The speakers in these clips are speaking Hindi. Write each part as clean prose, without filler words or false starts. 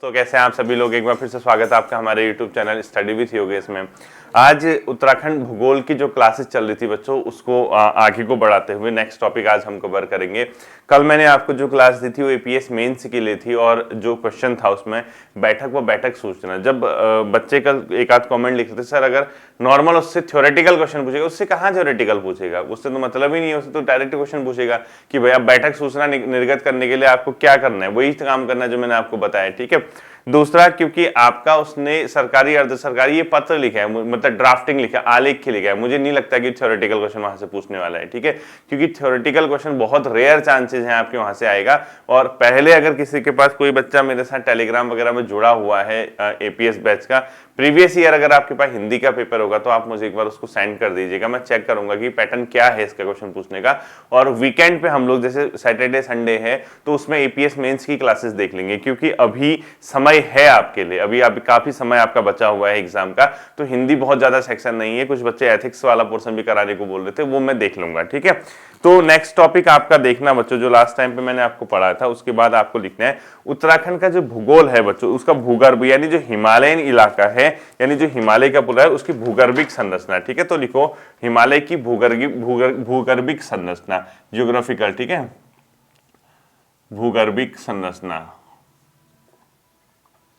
तो कैसे हैं आप सभी लोग। एक बार फिर से स्वागत है आपका हमारे YouTube channel study with Yogesh में। आज उत्तराखंड भूगोल की जो क्लासेस चल रही थी बच्चों, उसको आगे को बढ़ाते हुए नेक्स्ट टॉपिक आज हम कवर करेंगे। कल मैंने आपको जो क्लास दी थी वो एपीएस मेंस के लिए थी और जो क्वेश्चन था उसमें बैठक सूचना। जब बच्चे कल एक आध कॉमेंट लिख रहे थे, सर अगर नॉर्मल उससे थ्योरेटिकल क्वेश्चन पूछेगा, उससे कहाँ थ्योरेटिकल पूछेगा, उससे तो मतलब ही नहीं है, उससे तो डायरेक्ट क्वेश्चन पूछेगा कि भैया बैठक सूचना निर्गत करने के लिए आपको क्या करना है, वही काम करना है जो मैंने आपको बताया। ठीक है। दूसरा, क्योंकि आपका उसने सरकारी अर्ध सरकारी ये पत्र लिखा है, मतलब ड्राफ्टिंग लिखा है, आलेख लिखा है, मुझे नहीं लगता कि थ्योरेटिकल क्वेश्चन वहां से पूछने वाला है। ठीक है, क्योंकि थ्योरेटिकल क्वेश्चन बहुत रेयर चांसेस हैं आपके वहां से आएगा। और पहले अगर किसी के पास कोई बच्चा मेरे साथ टेलीग्राम वगैरह में जुड़ा हुआ है एपीएस बैच का, प्रीवियस ईयर अगर आपके पास हिंदी का पेपर होगा तो आप मुझे एक बार उसको सेंड कर दीजिएगा, मैं चेक करूंगा कि पैटर्न क्या है इसका क्वेश्चन पूछने का। और वीकेंड पे हम लोग जैसे सैटरडे संडे है तो उसमें एपीएस मेंस की क्लासेस देख लेंगे, क्योंकि अभी समय है आपके लिए, अभी काफी समय आपका बचा हुआ है एग्जाम का। तो हिंदी बहुत ज्यादा सेक्शन नहीं है, कुछ बच्चे एथिक्स वाला पोर्शन भी कराने को बोल रहे थे, वो मैं देख लूंगा। ठीक है, तो नेक्स्ट टॉपिक आपका देखना बच्चों, जो लास्ट टाइम पे मैंने आपको पढ़ाया था उसके बाद आपको लिखना है उत्तराखंड का जो भूगोल है बच्चों, उसका भूगर्भ यानी जो हिमालयन इलाका है, यानी जो हिमालय का पूरा है उसकी भूगर्भिक संरचना। ठीक है, तो लिखो हिमालय की भूगर्भिक संरचना, जियोग्राफिकल। ठीक है, भूगर्भिक संरचना,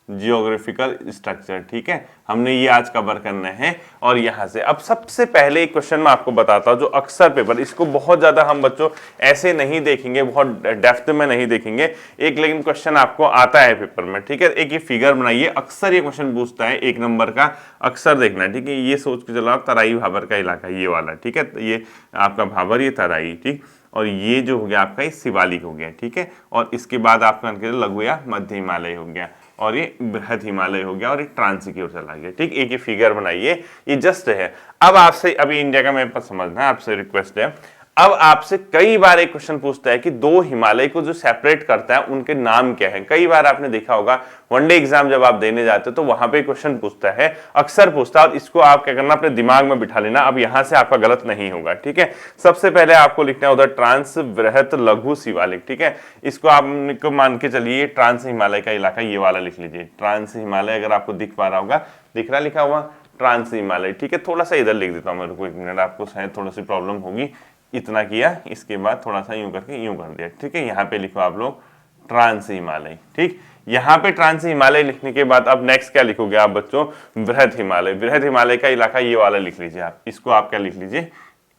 जियोग्राफिकल स्ट्रक्चर। ठीक है, हमने ये आज कवर करना है। और यहां से अब सबसे पहले एक क्वेश्चन मैं आपको बताता हूं जो अक्सर पेपर, इसको बहुत ज्यादा हम बच्चों ऐसे नहीं देखेंगे, बहुत डेप्थ में नहीं देखेंगे एक, लेकिन क्वेश्चन आपको आता है पेपर में। ठीक है, एक ये फिगर बनाइए, अक्सर ये क्वेश्चन पूछता है 1 नंबर का, अक्सर देखना। ठीक है, ये सोच के चलो आप तराई भाबर का इलाका ये वाला। ठीक है, ये आपका भाबर, ये तराई। ठीक, और ये जो हो गया आपका ये शिवालिक हो गया। ठीक है, और इसके बाद आपका लघु या मध्य हिमालय हो गया, और ये बृहद हिमालय हो गया, और ये ट्रांस की ओर चला गया। ठीक, एक ये फिगर बनाइए, ये जस्ट है। अब आपसे अभी इंडिया का मैप समझना है, आपसे रिक्वेस्ट है। अब आपसे कई बार एक क्वेश्चन पूछता है कि दो हिमालय को जो सेपरेट करता है उनके नाम क्या है। कई बार आपने देखा होगा वनडे एग्जाम जब आप देने जाते हो तो वहां पे क्वेश्चन पूछता है, अक्सर पूछता है, और इसको आप क्या करना, अपने दिमाग में बिठा लेना। अब यहां से आपका गलत नहीं होगा। ठीक है, सबसे पहले आपको लिखना है उधर ट्रांस, बृहत, लघु, शिवालिक। ठीक है, इसको आप मान के चलिए ट्रांस हिमालय का इलाका ये वाला लिख लीजिए, ट्रांस हिमालय। अगर आपको दिख पा रहा होगा, दिख रहा लिखा हुआ ट्रांस हिमालय। ठीक है, थोड़ा सा इधर लिख देता हूं, मेरे को 1 मिनट, आपको शायद थोड़ी सी प्रॉब्लम होगी। इतना किया, इसके बाद थोड़ा सा यूं करके यूं कर दिया। ठीक है, यहाँ पे लिखो आप लोग ट्रांस हिमालय। ठीक, यहाँ पे ट्रांस हिमालय लिखने के बाद अब नेक्स्ट क्या लिखोगे आप बच्चों, बृहद हिमालय। बृहद हिमालय का इलाका ये वाला लिख लीजिए आप, इसको आप क्या लिख लीजिए,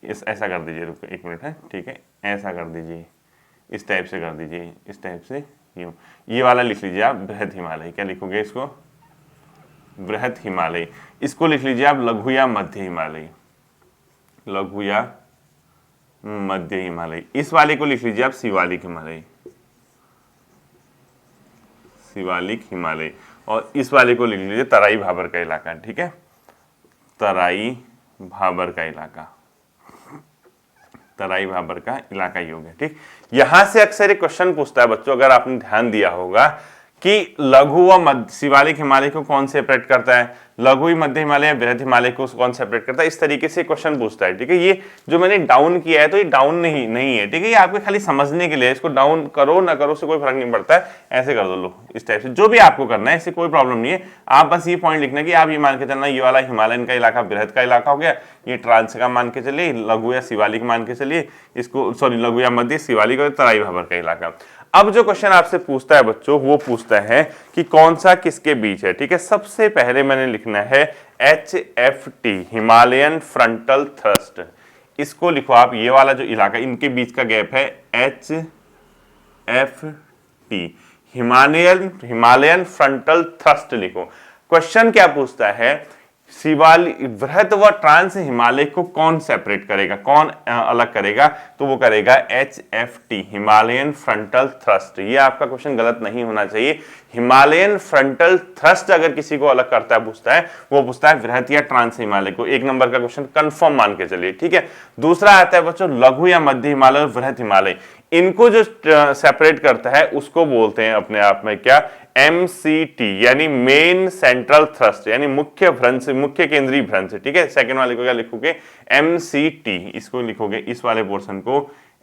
ऐसा कर दीजिए, रुको 1 मिनट है। ठीक है, ऐसा कर दीजिए, इस टाइप से कर दीजिए, इस टाइप से यूं, ये वाला लिख लीजिए आप बृहद हिमालय। क्या लिखोगे इसको, बृहद हिमालय। इसको लिख लीजिए आप लघु या मध्य हिमालय, लघु या मध्य हिमालय। इस वाले को लिख लीजिए आप शिवालिक हिमालय, शिवालिक हिमालय। और इस वाले को लिख लीजिए तराई भाबर का इलाका। ठीक है, तराई भाबर का इलाका, तराई भाबर का इलाका ही हो गया। ठीक, यहां से अक्सर एक क्वेश्चन पूछता है बच्चों, अगर आपने ध्यान दिया होगा कि लघु व मध्य शिवालिक हिमालय को कौन सेपरेट करता है, लघु मध्य हिमालय, बृहद हिमालय को कौन सेपरेट करता है, इस तरीके से क्वेश्चन पूछता है। ठीक है, ये जो मैंने डाउन किया है तो ये डाउन नहीं है। ठीक है, ये आपके खाली समझने के लिए, इसको डाउन करो ना करो उससे कोई फर्क नहीं पड़ता है, ऐसे कर दो लो, इस टाइप से जो भी आपको करना है, इससे कोई प्रॉब्लम नहीं है। आप बस ये पॉइंट लिखना कि आप ये मान के चलना, ये वाला हिमालयन का इलाका बृहद का इलाका हो गया, ये ट्रांस का मान के चलिए, लघु या शिवालिक मान के चलिए इसको, सॉरी लघु या मध्य, शिवालिक और तराई भाबर का इलाका। अब जो क्वेश्चन आपसे पूछता है बच्चों, वो पूछता है कि कौन सा किसके बीच है। ठीक है, सबसे पहले मैंने लिखना है HFT, हिमालयन फ्रंटल थ्रस्ट। इसको लिखो आप, ये वाला जो इलाका, इनके बीच का गैप है HFT, हिमालयन फ्रंटल थ्रस्ट लिखो। क्वेश्चन क्या पूछता है, शिवालिक, बृहद व ट्रांस हिमालय को कौन सेपरेट करेगा, कौन अलग करेगा, तो वो करेगा HFT, हिमालयन फ्रंटल थ्रस्ट। ये आपका क्वेश्चन गलत नहीं होना चाहिए। हिमालयन फ्रंटल थ्रस्ट अगर किसी को अलग करता है, पूछता है, वो पूछता है बृहद या ट्रांस हिमालय को। 1 नंबर का क्वेश्चन कंफर्म मान के चलिए। ठीक है, दूसरा आता है बच्चों लघु या मध्य हिमालय और बृहद हिमालय, इनको जो सेपरेट करता है उसको बोलते हैं अपने आप में क्या, MCT, यानी मेन सेंट्रल थ्रस्ट, यानी मुख्य भ्रंश, मुख्य केंद्रीय भ्रंश। ठीक है, सेकंड वाले को क्या लिखोगे, MCT, इसको लिखोगे, इस वाले पोर्शन को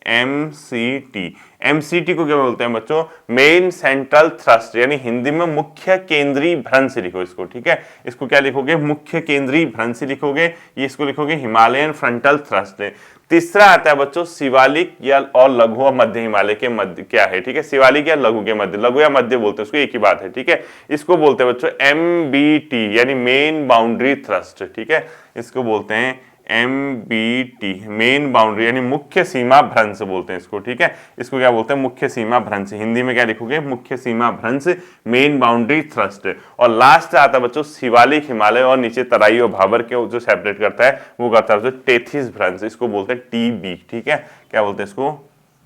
MCT। MCT को क्या बोलते हैं बच्चों? मेन सेंट्रल थ्रस्ट, यानी हिंदी में मुख्य केंद्रीय भ्रंश लिखो इसको, ठीक है। इसको क्या लिखोगे? मुख्य केंद्रीय भ्रंश लिखोगे। ये इसको लिखोगे हिमालयन फ्रंटल थ्रस्ट। तीसरा आता है बच्चों शिवालिक या और लघु और मध्य हिमालय के मध्य क्या है, ठीक है। शिवालिक या लघु के मध्य, लघु या मध्य बोलते हैं उसको, एक ही बात है, ठीक है। इसको बोलते हैं बच्चों MBT यानी मेन बाउंड्री थ्रस्ट, ठीक है। इसको बोलते हैं MBT मेन बाउंड्री यानी मुख्य सीमा भ्रंश बोलते हैं इसको, ठीक है। इसको क्या बोलते हैं? मुख्य सीमा भ्रंश। हिंदी में क्या लिखोगे? मुख्य सीमा भ्रंश, मेन बाउंड्री थ्रस्ट। और लास्ट आता है बच्चों शिवालिक हिमालय और नीचे तराई और भाबर के जो सेपरेट करता है वो करता है बच्चों टेथिस भ्रंश। इसको बोलते हैं TB, ठीक है। क्या बोलते हैं इसको?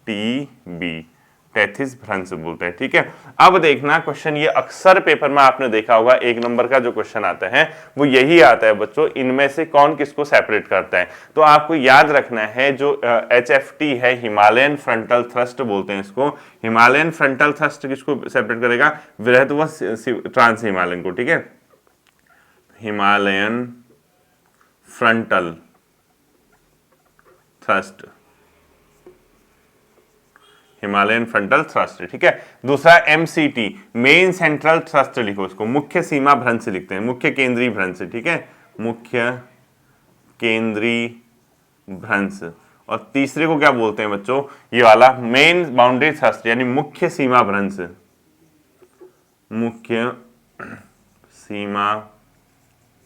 TB, टेथिस भ्रंश बोलते हैं, ठीक है। अब देखना क्वेश्चन, ये अक्सर पेपर में आपने देखा होगा, 1 नंबर का जो क्वेश्चन आता है वो यही आता है बच्चों, इनमें से कौन किसको सेपरेट करता है। तो आपको याद रखना है जो HFT है, हिमालयन फ्रंटल थ्रस्ट बोलते हैं इसको। हिमालयन फ्रंटल थ्रस्ट किसको सेपरेट करेगा? वृहद व ट्रांस हिमालयन को, ठीक है। Himalayan frontal thrust, Himalayan frontal thrust, ठीक है। दूसरा MCT मेन सेंट्रल थ्रस्ट लिखो इसको, मुख्य सीमा भ्रंश लिखते हैं, मुख्य केंद्रीय भ्रंश, ठीक है। मुख्य केंद्रीय भ्रंश। और तीसरे को क्या बोलते हैं बच्चों? ये वाला मेन बाउंड्री थ्रस्ट यानी मुख्य सीमा भ्रंश, मुख्य सीमा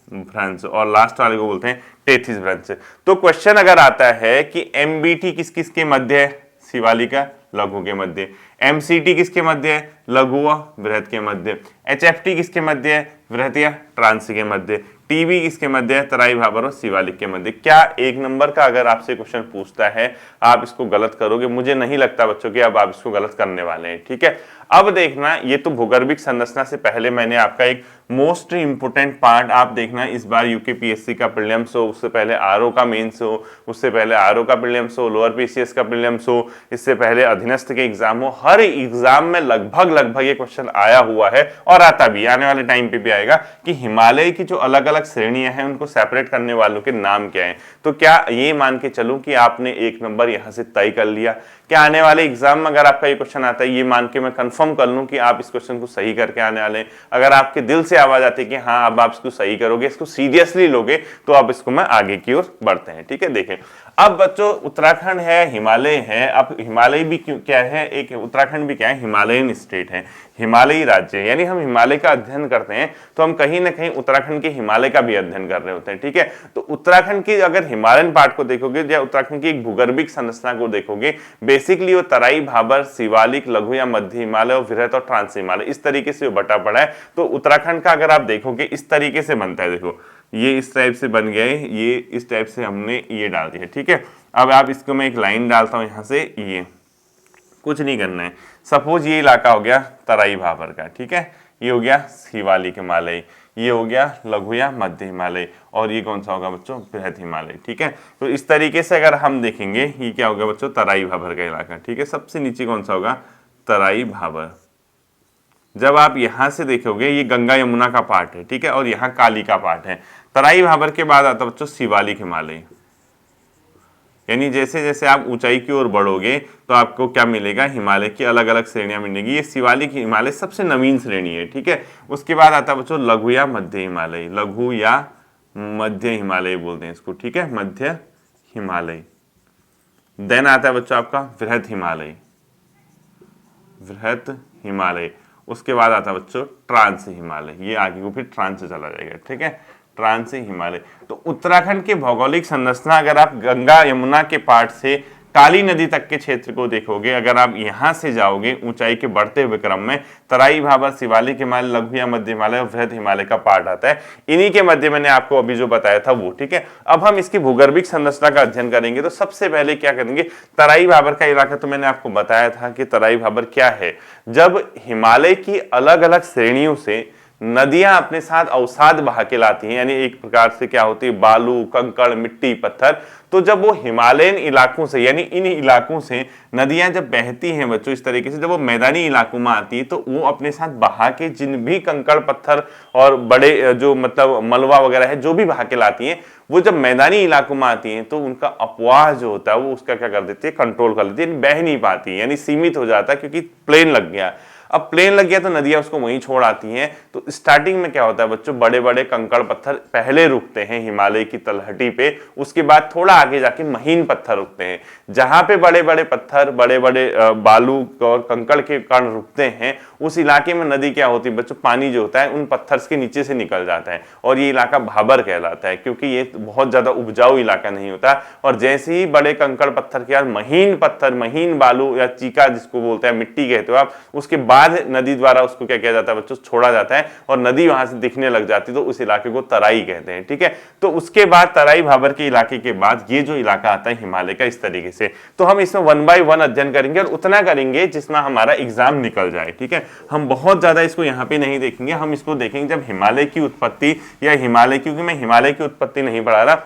भ्रंश। और लास्ट वाले को बोलते हैं टेथिस भ्रंश। तो क्वेश्चन अगर आता है कि MBT किस किस के मध्य है? शिवालिका लघु के मध्य। MCT किसके मध्य है? लघु व बृहद के मध्य। HFT किसके मध्य है? बृहद या ट्रांस के मध्य। TB किसके मध्य है? तराई भाबर और शिवालिक के मध्य। क्या 1 नंबर का अगर आपसे क्वेश्चन पूछता है आप इसको गलत करोगे? मुझे नहीं लगता बच्चों कि अब आप इसको गलत करने वाले हैं, ठीक है। अब देखना, ये तो भूगर्भिक संरचना से पहले मैंने आपका एक मोस्ट इंपोर्टेंट पार्ट, आप देखना इस बार UKPSC का प्रीलिम्स हो, उससे पहले RO का मेंस हो, उससे पहले RO का प्रीलिम्स हो, लोअर PCS का प्रीलिम्स हो, इससे पहले अधीनस्थ के एग्जाम हो, हर एग्जाम में लगभग ये क्वेश्चन आया हुआ है और आता भी, आने वाले टाइम पे भी आएगा कि हिमालय की जो अलग अलग श्रेणियां हैं उनको सेपरेट करने वालों के नाम क्या हैं। तो क्या ये मान के चलूं कि आपने 1 नंबर यहां से तय कर लिया? क्या आने वाले एग्जाम में अगर आपका ये क्वेश्चन आता है, ये मान के मैं कंफर्म कर लूं कि आप इस क्वेश्चन को सही करके आने वाले हैं? अगर आपके दिल से आवाज आती है कि हाँ अब आप इसको सही करोगे, इसको सीरियसली लोगे, तो अब इसको मैं आगे की ओर बढ़ते हैं, ठीक है। देखें अब बच्चों, उत्तराखंड है, हिमालय है। अब हिमालय भी क्या है? एक उत्तराखंड भी क्या है? हिमालयन स्टेट है, हिमालयी राज्य है। यानी हम हिमालय का अध्ययन करते हैं तो हम कहीं ना कहीं उत्तराखंड के हिमालय का भी अध्ययन कर रहे होते हैं, ठीक है। तो उत्तराखंड की अगर हिमालयन पार्ट को देखोगे या उत्तराखंड की एक भूगर्भिक संरचना को देखोगे, बेसिकली वो तराई भाबर, शिवालिक, लघु या मध्य हिमालय और वृहद और ट्रांस हिमालय, इस तरीके से बटा पड़ा है। तो उत्तराखंड का अगर आप देखोगे इस तरीके से बनता है, देखो ये इस टाइप से बन गए, ये इस टाइप से हमने ये डाल दिया, ठीक है। अब आप इसको मैं एक लाइन डालता हूं यहां से, ये कुछ नहीं करना है। सपोज ये इलाका हो गया तराई भाबर का, ठीक है। ये हो गया शिवालिक हिमालय, ये हो गया लघु या मध्य हिमालय, और ये कौन सा होगा बच्चों? बृहद हिमालय, ठीक है। तो इस तरीके से अगर हम देखेंगे, ये क्या होगा बच्चों? तराई भाबर का इलाका, ठीक है। सबसे नीचे कौन सा होगा? तराई भाबर। जब आप यहां से देखोगे ये गंगा यमुना का पार्ट है, ठीक है, और यहाँ काली का पार्ट है। तराई भाबर के बाद आता बच्चों शिवालिक हिमालय। यानी जैसे जैसे आप ऊंचाई की ओर बढ़ोगे तो आपको क्या मिलेगा? हिमालय की अलग अलग श्रेणियां मिलेंगी। ये शिवालिक हिमालय सबसे नवीन श्रेणी है, ठीक है। उसके बाद आता बच्चों लघु या मध्य हिमालय, लघु या मध्य हिमालय बोलते हैं इसको, ठीक है, मध्य हिमालय। देन आता है बच्चों आपका वृहद हिमालय, वृहद हिमालय। उसके बाद आता है बच्चों ट्रांस हिमालय, ये आगे को फिर ट्रांस से चला जाएगा, ठीक है, ट्रांस हिमालय। तो उत्तराखंड की भौगोलिक संरचना अगर आप गंगा यमुना के पार्ट से काली नदी तक के क्षेत्र को देखोगे, अगर आप यहां से जाओगे ऊंचाई के बढ़ते हुए क्रम में, तराई भाबर, शिवालिक हिमालय, लघु या मध्य हिमालय और वृहद हिमालय का पार्ट आता है। इन्हीं के मध्य मैंने आपको अभी जो बताया था वो, ठीक है। अब हम इसकी भूगर्भिक संरचना का अध्ययन करेंगे। तो सबसे पहले क्या करेंगे? तराई भाबर का इलाका, तो मैंने आपको बताया था कि तराई भाबर क्या है। जब हिमालय की अलग अलग श्रेणियों से नदियां अपने साथ अवसाद बहा के लाती हैं, यानी एक प्रकार से क्या होती है, बालू, कंकड़, मिट्टी, पत्थर। तो जब वो हिमालयन इलाकों से, यानी इन इलाकों से नदियां जब बहती हैं बच्चों इस तरीके से, जब वो मैदानी इलाकों में आती है तो वो अपने साथ बहा के जिन भी कंकड़, पत्थर और बड़े जो मतलब मलबा वगैरह है जो भी बहा के लाती हैं, वो जब मैदानी इलाकों में आती हैं तो उनका अपवाह जो होता है वो उसका क्या कर देती है, कंट्रोल कर लेती है, बह नहीं पाती, यानी सीमित हो जाता है, क्योंकि प्लेन लग गया। अब प्लेन लग गया तो नदियां उसको वहीं छोड़ आती हैं। तो स्टार्टिंग में क्या होता है बच्चों, बड़े बड़े कंकड़ पत्थर पहले रुकते हैं हिमालय की तलहटी पे, उसके बाद थोड़ा आगे जाके महीन पत्थर रुकते हैं। जहां पे बड़े बड़े पत्थर, बड़े बड़े बालू और कंकड़ के कण रुकते हैं, उस इलाके में नदी क्या होती है बच्चों, पानी जो होता है उन पत्थर के नीचे से निकल जाता है, और ये इलाका भाबर कहलाता है, क्योंकि ये बहुत ज्यादा उपजाऊ इलाका नहीं होता। और जैसे ही बड़े कंकड़ पत्थर के बाद महीन पत्थर, महीन बालू या चीका जिसको बोलते हैं, मिट्टी कहते हो आप, उसके बाद नदी द्वारा उसको क्या किया जाता है बच्चों, छोड़ा जाता है, और नदी वहां से दिखने लग जाती है, तो उस इलाके को तराई कहते हैं। ठीक है, तो उसके बाद तराई भाबर के इलाके के बाद ये जो इलाका आता है हिमालय का, इस तरीके से। तो हम इसमें 1 बाय 1 अध्ययन करेंगे, और उतना करेंगे जिसमें हमारा एग्जाम निकल जाए। ठीक है, हम बहुत ज्यादा इसको यहाँ पे नहीं देखेंगे, हम इसको देखेंगे जब हिमालय की उत्पत्ति या हिमालय, क्योंकि मैं हिमालय की उत्पत्ति नहीं पढ़ा रहा,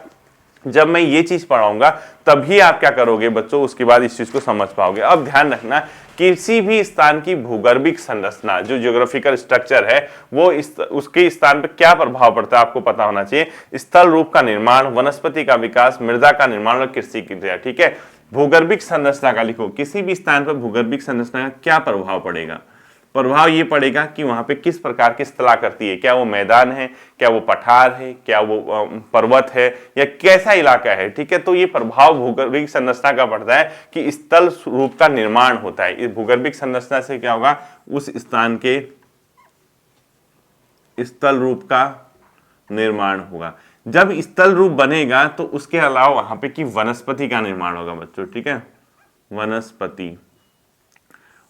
जब मैं ये चीज पढ़ाऊंगा तभी आप क्या करोगे बच्चों, उसके बाद इस चीज को समझ पाओगे। अब ध्यान रखना, किसी भी स्थान की भूगर्भिक संरचना, जो ज्योग्राफिकल स्ट्रक्चर है, वो उसके स्थान पर क्या प्रभाव पड़ता है आपको पता होना चाहिए। स्थल रूप का निर्माण, वनस्पति का विकास, मृदा का निर्माण और कृषि की क्रिया। ठीक है, भूगर्भिक संरचना का लिखो, किसी भी स्थान पर भूगर्भिक संरचना का क्या प्रभाव पड़ेगा। प्रभाव ये पड़ेगा कि वहां पे किस प्रकार की स्थलाकृति है, क्या वो मैदान है, क्या वो पठार है, क्या वो पर्वत है, या कैसा इलाका है। ठीक है, तो ये प्रभाव भूगर्भिक संरचना का पड़ता है कि स्थल रूप का निर्माण होता है। इस भूगर्भिक संरचना से क्या होगा, उस स्थान के स्थल रूप का निर्माण होगा। जब स्थल रूप बनेगा तो उसके अलावा वहां पे की वनस्पति का निर्माण होगा बच्चों। ठीक है, वनस्पति,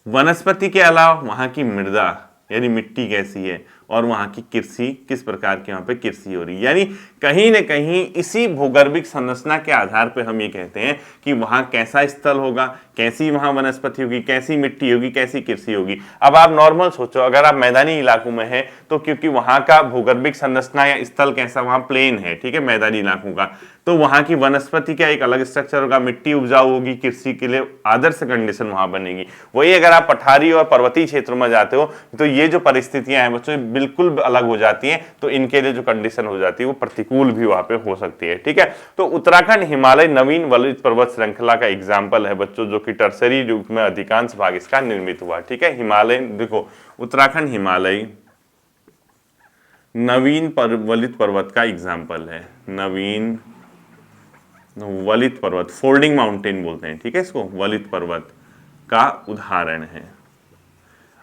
वनस्पति के अलावा वहां की मृदा यानी मिट्टी कैसी है, और वहां की कृषि किस प्रकार की वहां पे कृषि हो रही है। यानी कहीं ना कहीं इसी भूगर्भिक संरचना के आधार पे हम ये कहते हैं कि वहां कैसा स्थल होगा, कैसी वहां वनस्पति होगी, कैसी मिट्टी होगी, कैसी कृषि होगी। अब आप नॉर्मल सोचो, अगर आप मैदानी इलाकों में हैं तो क्योंकि वहां का भूगर्भिक संरचना या स्थल कैसा, वहां प्लेन है, ठीक है, मैदानी इलाकों का, तो वहां की वनस्पति का एक अलग स्ट्रक्चर होगा, मिट्टी उपजाऊ होगी, कृषि के लिए आदर्श कंडीशन वहां बनेगी। वही अगर आप पठारी और पर्वतीय क्षेत्रों में जाते हो तो ये जो परिस्थितियां हैं बच्चों बिल्कुल अलग हो जाती हैं, तो इनके लिए जो कंडीशन हो जाती है वो प्रतिकूल भी वहां पे हो सकती है। ठीक है, तो उत्तराखंड हिमालय नवीन वलित पर्वत श्रृंखला का एग्जाम्पल है बच्चों, जो कि टर्सरी रूप में अधिकांश भाग इसका निर्मित हुआ। ठीक है, हिमालय देखो, उत्तराखंड हिमालय नवीन वलित पर्वत का एग्जाम्पल है, नवीन वलित पर्वत, फोल्डिंग माउंटेन बोलते हैं। ठीक है, इसको वलित पर्वत का उदाहरण है।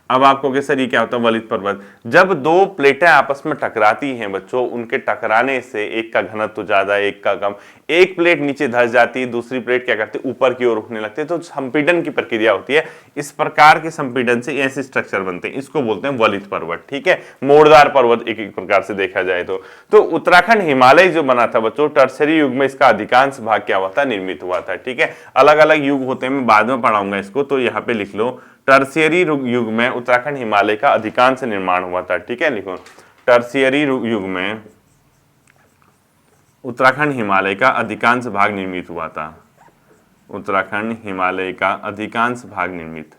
अब आपको कहे सर ये क्या होता है वलित पर्वत, जब दो प्लेटें आपस में टकराती हैं बच्चों, उनके टकराने से एक का घनत्व ज्यादा, एक का कम, एक प्लेट नीचे धंस जाती है, दूसरी प्लेट क्या करती है ऊपर की ओर उठने लगती है, तो संपीड़न की प्रक्रिया होती है। इस प्रकार के संपीड़न से ऐसे स्ट्रक्चर बनते हैं, इसको बोलते हैं वलित पर्वत। ठीक है, मोड़दार पर्वत एक प्रकार से देखा जाए तो उत्तराखंड हिमालय जो बना था बच्चों, टर्सरी युग में इसका अधिकांश भाग क्या हुआ था, निर्मित हुआ था। ठीक है, अलग अलग युग होते हैं, मैं बाद में पढ़ाऊंगा इसको, तो यहाँ पे लिख लो, टर्शियरी युग में उत्तराखंड हिमालय का अधिकांश निर्माण हुआ था। ठीक है, लिखो, टर्शियरी युग में उत्तराखंड हिमालय का अधिकांश भाग निर्मित हुआ था। उत्तराखंड हिमालय का अधिकांश भाग निर्मित,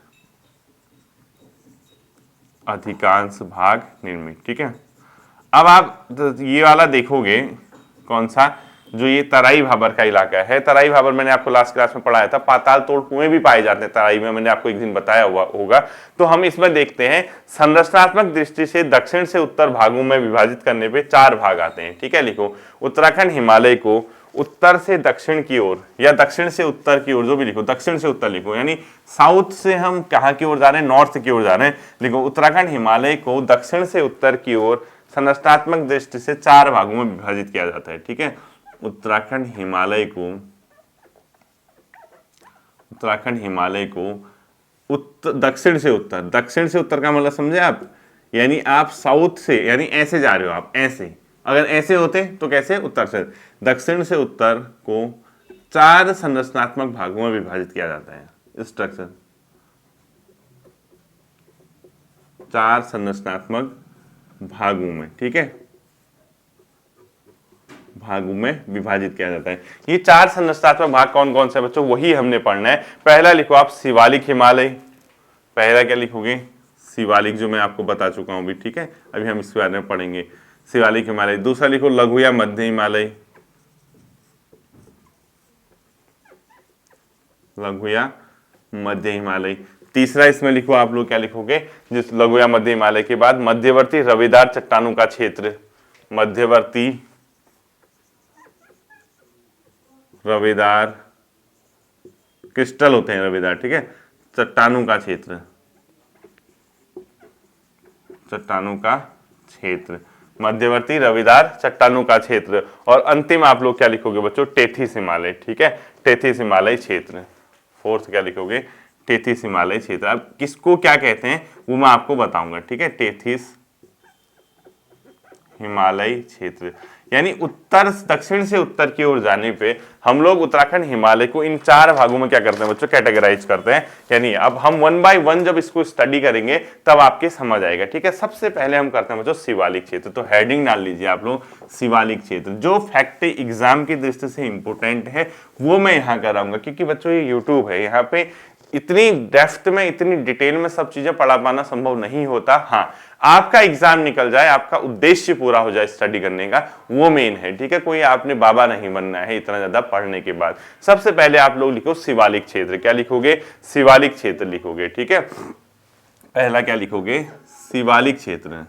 अधिकांश भाग निर्मित। ठीक है, अब आप ये वाला देखोगे, कौन सा, जो ये तराई भाबर का इलाका है। तराई भाबर मैंने आपको लास्ट क्लास में पढ़ाया था, पाताल तोड़ कुएं भी पाए जाते हैं तराई में, मैंने आपको एक दिन बताया हुआ होगा। तो हम इसमें देखते हैं, संरचनात्मक दृष्टि से दक्षिण से उत्तर भागों में विभाजित करने पे 4 भाग आते हैं। ठीक है, लिखो, उत्तराखंड हिमालय को उत्तर से दक्षिण की ओर या दक्षिण से उत्तर की ओर, जो भी लिखो, दक्षिण से उत्तर लिखो, यानी साउथ से हम कहाँ की ओर जा रहे हैं, नॉर्थ की ओर जा रहे हैं। लिखो, उत्तराखंड हिमालय को दक्षिण से उत्तर की ओर संरचनात्मक दृष्टि से 4 भागों में विभाजित किया जाता है। ठीक है, उत्तराखंड हिमालय को दक्षिण से उत्तर, दक्षिण से उत्तर का मतलब समझे आप, यानी आप साउथ से, यानी ऐसे जा रहे हो आप, ऐसे, अगर ऐसे होते तो कैसे, उत्तर से, दक्षिण से उत्तर को 4 संरचनात्मक भागों में विभाजित किया जाता है। स्ट्रक्चर 4 संरचनात्मक भागों में, ठीक है, भागों में विभाजित किया जाता है। ये 4 संरचनात्मक भाग कौन कौन से बच्चों, वही हमने पढ़ना है। पहला लिखो आप शिवालिक हिमालय, पहला क्या लिखोगे, शिवालिक, जो मैं आपको बता चुका हूं भी, ठीक है, अभी हम इसके बारे में पढ़ेंगे, शिवालिक हिमालय। दूसरा लिखो लघु या मध्य हिमालय, लघु या मध्य हिमालय। तीसरा इसमें लिखो आप लोग क्या लिखोगे, जिस लघु या मध्य हिमालय के बाद मध्यवर्ती रवेदार चट्टानों का क्षेत्र, मध्यवर्ती रवेदार, क्रिस्टल होते हैं रवेदार, ठीक है, चट्टानों का क्षेत्र, चट्टानों का क्षेत्र, मध्यवर्ती रवेदार चट्टानों का क्षेत्र। और अंतिम आप लोग क्या लिखोगे बच्चों, टेथिस हिमालय, ठीक है, टेथिस हिमालय क्षेत्र। फोर्थ क्या लिखोगे, टेथिस हिमालय क्षेत्र। अब किसको क्या कहते हैं वो मैं आपको बताऊंगा, ठीक है, टेथिस हिमालय क्षेत्र, यानी उत्तर दक्षिण से उत्तर की ओर जाने पे हम लोग उत्तराखंड हिमालय को इन 4 भागों में क्या करते हैं बच्चों, कैटेगराइज करते हैं। यानी अब हम 1 बाय 1 जब इसको स्टडी करेंगे तब आपके समझ आएगा, ठीक है। सबसे पहले हम करते हैं बच्चों शिवालिक क्षेत्र, तो हेडिंग डाल लीजिए आप लोग शिवालिक क्षेत्र। जो फैक्ट एग्जाम की दृष्टि से इंपोर्टेंट है वो मैं यहाँ कराऊंगा, क्योंकि बच्चों ये यूट्यूब है, यहाँ पे इतनी डेप्थ में, इतनी डिटेल में सब चीजें पढ़ा पाना संभव नहीं होता। हाँ, आपका एग्जाम निकल जाए, आपका उद्देश्य पूरा हो जाए स्टडी करने का, वो मेन है, ठीक है। कोई आपने बाबा नहीं बनना है इतना ज्यादा पढ़ने के बाद। सबसे पहले आप लोग लिखो शिवालिक क्षेत्र, क्या लिखोगे, शिवालिक क्षेत्र लिखोगे, ठीक है। पहला क्या लिखोगे, शिवालिक क्षेत्र,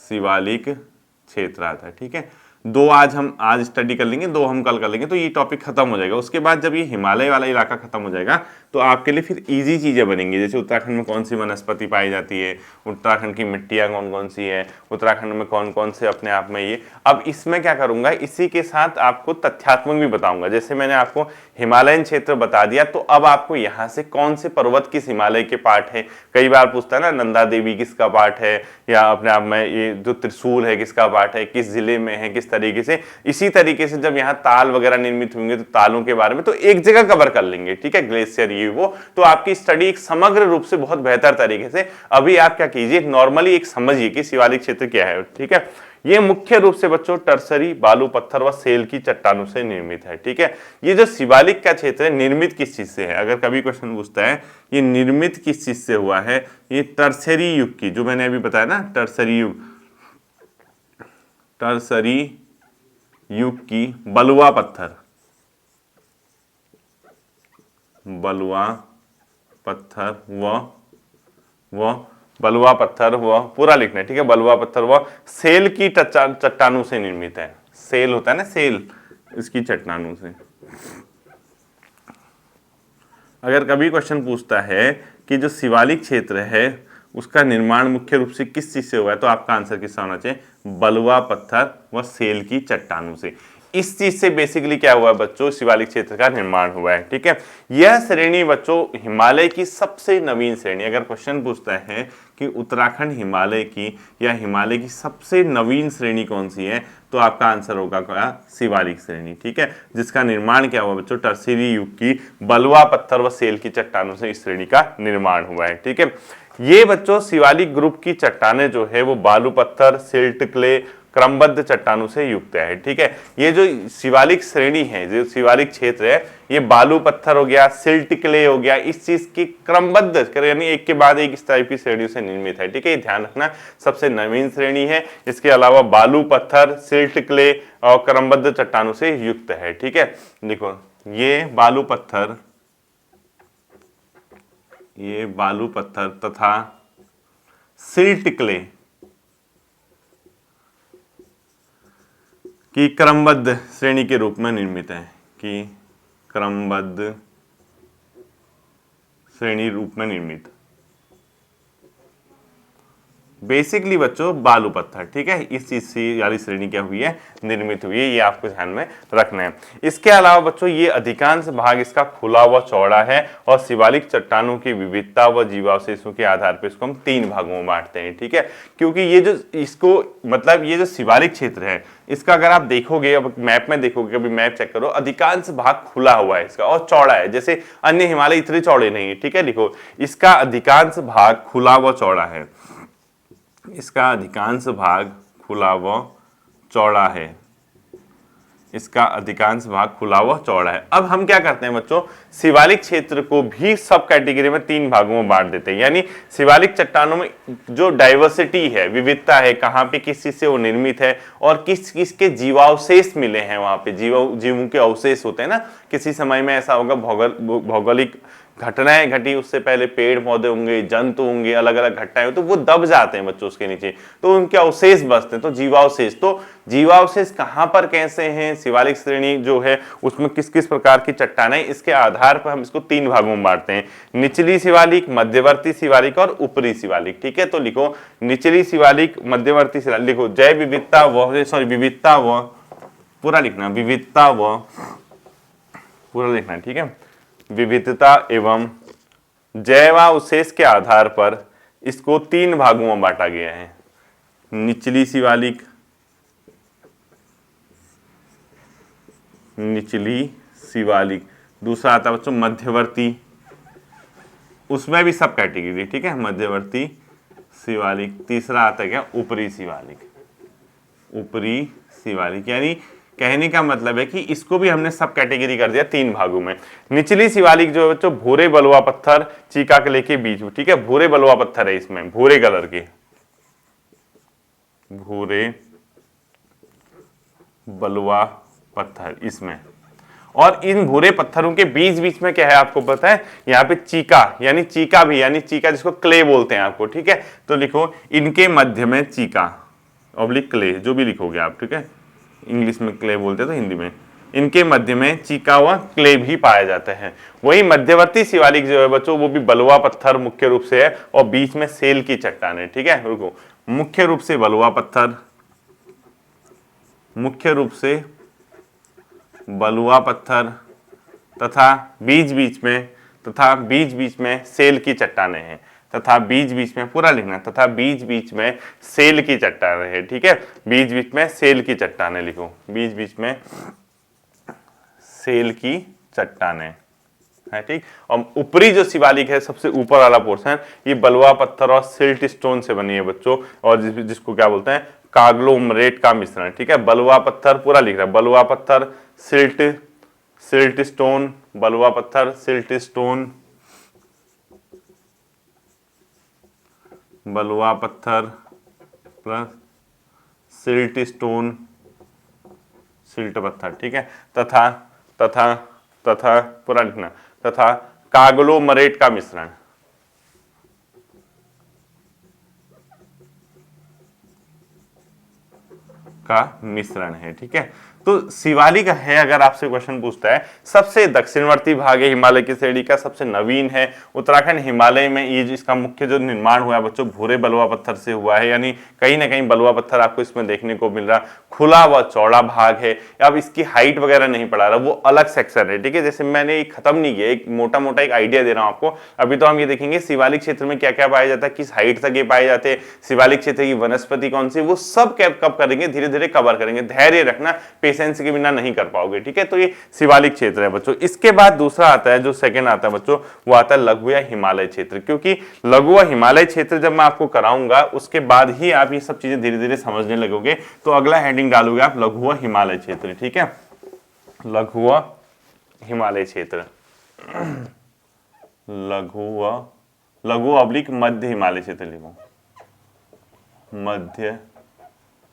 शिवालिक क्षेत्र आता है, ठीक है। 2 हम आज स्टडी कर लेंगे, 2 हम कल कर लेंगे, तो ये टॉपिक खत्म हो जाएगा। उसके बाद जब ये हिमालय वाला इलाका खत्म हो जाएगा तो आपके लिए फिर इजी चीजें बनेंगी, जैसे उत्तराखंड में कौन सी वनस्पति पाई जाती है, उत्तराखंड की मिट्टियां कौन कौन सी है, उत्तराखंड में कौन कौन से अपने आप में ये। अब इसमें क्या करूंगा, इसी के साथ आपको तथ्यात्मक भी बताऊंगा। जैसे मैंने आपको हिमालयन क्षेत्र बता दिया, तो अब आपको यहाँ से कौन से पर्वत किस हिमालय के पार्ट है, कई बार पूछता है ना, नंदा देवी किसका पार्ट है, या अपने आप में ये जो त्रिशूल है किसका पार्ट है, किस जिले में है, किस तरीके से। इसी तरीके से जब यहाँ ताल वगैरह निर्मित होंगे तो तालों के बारे में तो एक जगह कवर कर लेंगे, ठीक है, ग्लेशियर ये वो। तो आपकी स्टडी एक समग्र रूप से बहुत बेहतर तरीके से, अभी आप क्या कीजिए, नॉर्मली एक समझिए कि शिवालिक क्षेत्र क्या है, ठीक है। ये मुख्य रूप से बच्चों टर्सरी बालू पत्थर व सेल की चट्टानों से निर्मित है, ठीक है। ये जो शिवालिक का क्षेत्र है निर्मित किस चीज से है, अगर कभी क्वेश्चन पूछता है ये निर्मित किस चीज से हुआ है, ये टर्सरी युग की, जो मैंने अभी बताया ना, टर्सरी युग, टर्सरी युग की बलुआ पत्थर, बलुआ पत्थर व बलुआ पत्थर व पूरा लिखना है, ठीक है, बलुआ पत्थर व सेल की चट्टानों से निर्मित है। सेल होता है ना, सेल, इसकी चट्टानों से। अगर कभी क्वेश्चन पूछता है कि जो शिवालिक क्षेत्र है उसका निर्माण मुख्य रूप से किस चीज से हुआ है, तो आपका आंसर किसका होना चाहिए, बलुआ पत्थर व सेल की चट्टानों से। इस चीज से बेसिकली क्या हुआ है बच्चों, शिवालिक क्षेत्र का निर्माण हुआ है, ठीक है। यह श्रेणी बच्चों हिमालय की सबसे नवीन श्रेणी, अगर क्वेश्चन पूछता है कि उत्तराखंड हिमालय की या हिमालय की सबसे नवीन श्रेणी कौन सी है, तो आपका आंसर होगा क्या, शिवालिक श्रेणी, ठीक है, जिसका निर्माण क्या हुआ बच्चों, टर्सरी युग की बलुआ पत्थर व सेल की चट्टानों से इस श्रेणी का निर्माण हुआ है, ठीक है। ये बच्चों शिवालिक ग्रुप की चट्टानें जो है वो बालू पत्थर, सिल्ट क्ले, क्रमबद्ध चट्टानों से युक्त है, ठीक है। ये जो शिवालिक श्रेणी है, जो शिवालिक क्षेत्र है, ये बालू पत्थर हो गया, सिल्ट क्ले हो गया, इस चीज की क्रमबद्ध यानी एक के बाद एक इस टाइप की श्रेणियों से निर्मित है, ठीक है। ध्यान रखना, सबसे नवीन श्रेणी है। इसके अलावा बालू पत्थर, सिल्ट क्ले और क्रमबद्ध चट्टानों से युक्त है, ठीक है। देखो ये बालू पत्थर, ये बालू पत्थर तथा सिल्ट क्ले की क्रमबद्ध श्रेणी के रूप में निर्मित है, कि क्रमबद्ध श्रेणी रूप में निर्मित। बेसिकली बच्चों बालू पत्थर, ठीक है, इस चीज से वाली श्रेणी क्या हुई है, निर्मित हुई है, ये आपको ध्यान में रखना है। इसके अलावा बच्चों ये अधिकांश भाग इसका खुला व चौड़ा है और शिवालिक चट्टानों की विविधता व जीवावशेषों के आधार पर इसको हम 3 भागों में बांटते हैं, ठीक है। क्योंकि ये जो इसको मतलब ये जो शिवालिक क्षेत्र है इसका अगर आप देखोगे, अब मैप में देखोगे, कभी मैप चेक करो, अधिकांश भाग खुला हुआ है इसका और चौड़ा है, जैसे अन्य हिमालय इतने चौड़े नहीं है, ठीक है। लिखो इसका अधिकांश भाग खुला व चौड़ा है, इसका अधिकांश भाग खुला व चौड़ा है। इसका अधिकांश भाग खुला व चौड़ा है। अब हम क्या करते हैं बच्चों, शिवालिक क्षेत्र को भी सब कैटेगरी में 3 भागों में बांट देते हैं। यानी शिवालिक चट्टानों में जो डाइवर्सिटी है, विविधता है, कहाँ पे किस चीज से वो निर्मित है और किस किस के जीवावशेष मिले हैं, वहां पे जीवों के अवशेष होते हैं ना। किसी समय में ऐसा होगा भौगोलिक घटनाएं घटी, उससे पहले पेड़ पौधे होंगे, जंतु होंगे, अलग अलग घटनाएं हो, तो वो दब जाते हैं बच्चों उसके नीचे, तो उनके अवशेष बचते हैं, तो जीवावशेष। तो जीवावशेष कहां पर कैसे हैं, शिवालिक श्रेणी जो है उसमें किस किस प्रकार की चट्टानें, इसके आधार पर हम इसको 3 भागों में बांटते हैं। निचली शिवालिक, मध्यवर्ती शिवालिक और ऊपरी शिवालिक। ठीक है, तो लिखो निचली शिवालिक, मध्यवर्ती शिवालिक, लिखो जैव विविधता व विविधता व पूरा लिखना, विविधता व पूरा लिखना। ठीक है, विविधता एवं जैवावशेष के आधार पर इसको 3 भागों में बांटा गया है। निचली शिवालिक, निचली शिवालिक, दूसरा आता है बच्चों मध्यवर्ती, उसमें भी सब कैटेगरी। ठीक है, मध्यवर्ती शिवालिक। तीसरा आता है क्या, ऊपरी शिवालिक, ऊपरी शिवालिक। यानी कहने का मतलब है कि इसको भी हमने सब कैटेगरी कर दिया 3 भागों में। निचली शिवालिक जो है बच्चों भूरे बलुआ पत्थर चीका किले के बीच में। ठीक है, भूरे बलुआ पत्थर है, इसमें भूरे कलर के, भूरे बलुआ पत्थर इसमें। और इन भूरे पत्थरों के बीच बीच में क्या है आपको पता है, यहाँ पे चीका, यानी चीका भी, यानी चीका जिसको क्ले बोलते हैं आपको। ठीक है, तो लिखो इनके मध्य में चीका ऑब्लिक क्ले, जो भी लिखोगे आप। ठीक है, इंग्लिश में क्ले बोलते हैं तो हिंदी में, इनके मध्य में चीका हुआ क्ले भी पाया जाता है। वही मध्यवर्ती शिवालिक जो है बच्चों वो भी बलुआ पत्थर मुख्य रूप से है और बीच में सेल की चट्टानें। ठीक है, रुको, मुख्य रूप से बलुआ पत्थर, मुख्य रूप से बलुआ पत्थर तथा बीच बीच में सेल की चट्टानें हैं, तथा बीच बीच में पूरा लिखना, तथा बीच बीच में सेल की चट्टानें हैं। ठीक है, बीच बीच में सेल की चट्टानें लिखो, बीच बीच में सेल की चट्टानें है। ठीक, और ऊपरी जो शिवालिक है, सबसे ऊपर वाला पोर्शन, ये बलुआ पत्थर और सिल्ट स्टोन से बनी है बच्चों, और जिसको क्या बोलते हैं, काग्लोमरेट का मिश्रण। ठीक है, बलुआ पत्थर पूरा लिख रहा है, बलुआ पत्थर, सिल्ट स्टोन, बलुआ पत्थर, सिल्ट स्टोन, बलुआ पत्थर प्लस सिल्ट स्टोन, सिल्ट पत्थर। ठीक है, तथा तथा तथा पूरा लिखना, तथा काग्लोमरेट का मिश्रण, का मिश्रण है। ठीक है, तो शिवालिक है, अगर आपसे क्वेश्चन पूछता है, सबसे दक्षिणवर्ती भाग है हिमालय की श्रेणी का, सबसे नवीन है उत्तराखंड हिमालय में। ये जो इसका मुख्य जो निर्माण हुआ है बच्चों भूरे बलुआ पत्थर से हुआ है, यानी कहीं ना कहीं बलुआ पत्थर आपको इसमें देखने को मिल रहा। खुला व चौड़ा भाग है। अब इसकी हाइट वगैरह नहीं पढ़ा रहा, वो अलग सेक्शन है। ठीक है, जैसे मैंने खत्म नहीं किया, एक मोटा मोटा एक आइडिया दे रहा हूं आपको। अभी तो हम ये देखेंगे शिवालिक क्षेत्र में क्या क्या पाया जाता है, किस हाइट तक ये पाए जाते हैं, शिवालिक क्षेत्र की वनस्पति कौन सी, वो सब कब करेंगे, धीरे धीरे कवर करेंगे। धैर्य रखना, पेशेंस के बिना नहीं कर पाओगे। ठीक है, तो ये शिवालिक क्षेत्र है बच्चों। इसके बाद दूसरा आता है, जो सेकंड आता है बच्चों, वो आता है लघु या हिमालय क्षेत्र। क्योंकि लघु व हिमालय क्षेत्र जब मैं आपको कराऊंगा, उसके बाद ही आप ये सब चीजें धीरे धीरे समझने लगोगे। तो अगला हेडिंग डालोगे आप लघु व हिमालय क्षेत्र। ठीक है, लघु व हिमालय क्षेत्र, लघु ऑब्लिक मध्य हिमालय क्षेत्र लिखो, मध्य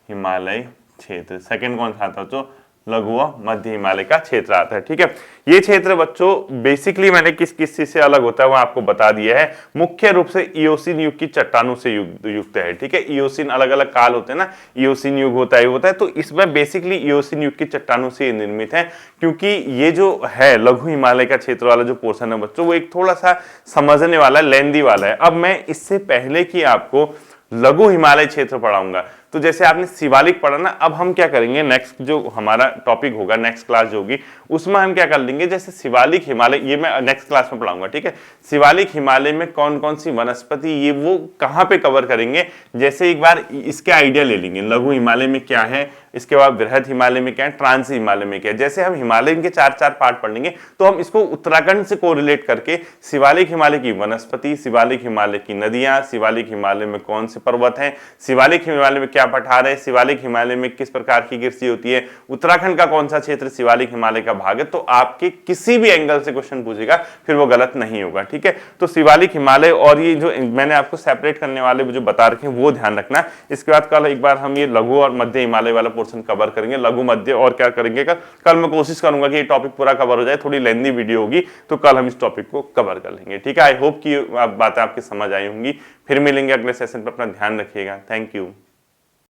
हिमालय क्षेत्र। सेकंड कौन सा आता है बच्चों, लघु व मध्य हिमालय का क्षेत्र आता है। ठीक है, ये क्षेत्र बच्चों बेसिकली मैंने किस किस चीज से अलग होता है वो आपको बता दिया है। मुख्य रूप से इयोसीन युग की चट्टानों से युक्त है। ठीक है, इयोसीन अलग अलग काल होते हैं ना, इयोसीन युग होता है, तो इसमें बेसिकली इयोसीन युग की चट्टानों से निर्मित है। क्योंकि ये जो है लघु हिमालय का क्षेत्र वाला जो पोर्शन है बच्चों, वो एक थोड़ा सा समझने वाला, लेंदी वाला है। अब मैं इससे पहले कि आपको लघु हिमालय क्षेत्र पढ़ाऊंगा, तो जैसे आपने शिवालिक पढ़ा ना, अब हम क्या करेंगे, नेक्स्ट जो हमारा टॉपिक होगा, नेक्स्ट क्लास जो होगी उसमें हम क्या कर लेंगे, जैसे शिवालिक हिमालय, ये मैं नेक्स्ट क्लास में पढ़ाऊंगा, ठीक है। शिवालिक हिमालय में कौन कौन सी वनस्पति, ये वो कहां पे कवर करेंगे, जैसे एक बार इसके आइडिया ले लेंगे, लघु हिमालय में क्या है, इसके बाद बृहद हिमालय में क्या है, ट्रांस हिमालय में क्या है। जैसे हम हिमालय के 4-4 पार्ट पढ़ लेंगे तो हम इसको उत्तराखंड से कोरिलेट करके शिवालिक हिमालय की वनस्पति, शिवालिक हिमालय की नदियां, शिवालिक हिमालय में कौन से पर्वत हैं, शिवालिक हिमालय में क्या पठार है, शिवालिक हिमालय में किस प्रकार की कृषि होती है, उत्तराखंड का कौन सा क्षेत्र शिवालिक हिमालय का भाग है, तो आपके किसी भी एंगल से क्वेश्चन पूछेगा फिर वो गलत नहीं होगा, ठीक है। तो शिवालिक हिमालय और ये जो मैंने आपको सेपरेट करने वाले जो बता रखे हैं वो ध्यान रखना। इसके बाद कल एक बार हम ये लघु और मध्य हिमालय वाला पोर्शन कवर करेंगे, लघु मध्य और क्या करेंगे कल मैं कोशिश करूंगा कि ये टॉपिक पूरा कवर हो जाए, थोड़ी लेंथी वीडियो होगी तो कल हम इस टॉपिक को कवर कर लेंगे, ठीक है। आई होप कि बातें आपकी समझ आई होंगी। फिर मिलेंगे अगले सेशन पर, अपना ध्यान रखिएगा। Thank you.